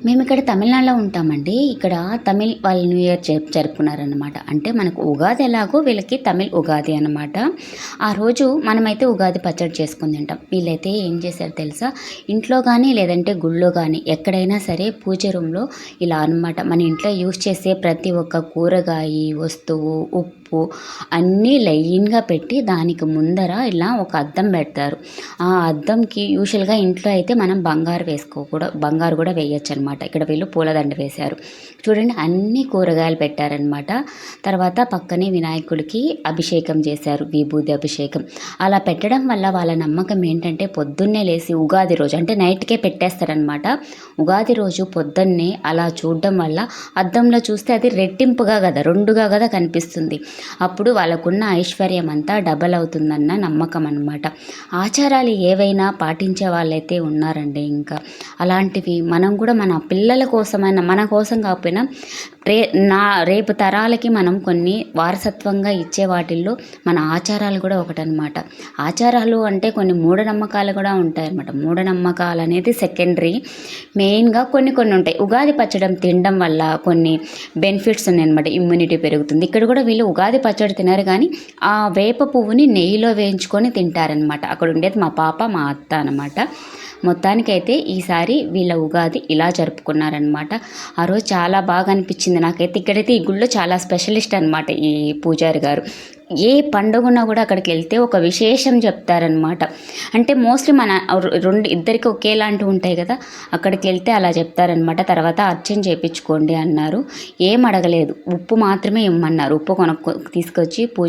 మేమిక్కడ తమిళనాడులో ఉంటామండి. ఇక్కడ తమిళ్ వాళ్ళు న్యూ ఇయర్ జరుపుకున్నారనమాట. అంటే మనకు ఉగాది ఎలాగో వీళ్ళకి తమిళ్ ఉగాది అనమాట. ఆ రోజు మనమైతే ఉగాది పచ్చడి చేసుకొని తింటాం. వీళ్ళైతే ఏం చేశారో తెలుసా? ఇంట్లో గానీ, లేదంటే గుళ్ళో గానీ ఎక్కడైనా సరే పూజ రూమ్‌లో ఇలా అనమాట. మన ఇంట్లో యూజ్ చేసే ప్రతి ఒక్క కూరగాయి, వస్తువు, ఉప్పు అన్నీ లైన్‌గా పెట్టి దానికి ముందర ఇలా ఒక అద్దం పెడతారు. ఆ అద్దంకి యూజువల్‌గా ఇంట్లో అయితే మనం బంగారు కూడా వేయొచ్చనమాట. ఇక్కడ వీళ్ళు పూలదండ వేశారు. చూడండి అన్ని కూరగాయలు పెట్టారనమాట. తర్వాత పక్కనే వినాయకుడికి అభిషేకం చేశారు. విభూది అభిషేకం. అలా పెట్టడం వల్ల వాళ్ళ నమ్మకం ఏంటంటే పొద్దున్నే లేసి ఉగాది రోజు అంటే నైట్‌కే పెట్టేస్తారనమాట. ఉగాది రోజు పొద్దున్నే అలా చూడడం వల్ల అద్దంలో చూస్తే అది రెట్టింపుగా కదా, రెండుగా కదా కనిపిస్తుంది. అప్పుడు వాళ్ళకున్న ఐశ్వర్యం అంతా డబల్ అవుతుందన్న నమ్మకం అనమాట. ఆచారాలు ఏవైనా పాటించే వాళ్ళైతే ఉన్నారండి. ఇంకా అలాంటివి మనం కూడా మన పిల్లల కోసమైనా, మన కోసం కాకపోయినా రేపు తరాలకి మనం కొన్ని వారసత్వంగా ఇచ్చే వాటిల్లో మన ఆచారాలు కూడా ఒకటనమాట. ఆచారాలు అంటే కొన్ని మూఢనమ్మకాలు కూడా ఉంటాయన్నమాట. మూఢనమ్మకాలు అనేది సెకండరీ. మెయిన్గా కొన్ని ఉంటాయి. ఉగాది పచ్చడి తినడం వల్ల కొన్ని బెనిఫిట్స్ ఉన్నాయన్నమాట. ఇమ్యూనిటీ పెరుగుతుంది. ఇక్కడ కూడా వీళ్ళు ఉగాది పచ్చడి తినరు కానీ ఆ వేప పువ్వుని నెయ్యిలో వేయించుకొని తింటారనమాట. అక్కడ ఉండేది మా పాప, మా అత్త అనమాట. మొత్తానికైతే ఈసారి వీళ్ళ ఉగాది ఇలా జరుపుకున్నారనమాట. ఆ రోజు చాలా బాగా అనిపించింది నాకైతే. ఇక్కడైతే ఈ గుళ్ళో చాలా స్పెషలిస్ట్ అనమాట ఈ పూజారి గారు. ఏ పండుగన్నా కూడా అక్కడికి వెళ్తే ఒక విశేషం చెప్తారనమాట. అంటే మోస్ట్లీ మన ఇద్దరికి ఒకేలాంటివి ఉంటాయి కదా, అక్కడికి వెళ్తే అలా చెప్తారనమాట. తర్వాత అర్చన చేయించుకోండి అన్నారు. ఏం అడగలేదు, ఉప్పు మాత్రమే ఇమ్మన్నారు. ఉప్పు తీసుకొచ్చి పూజ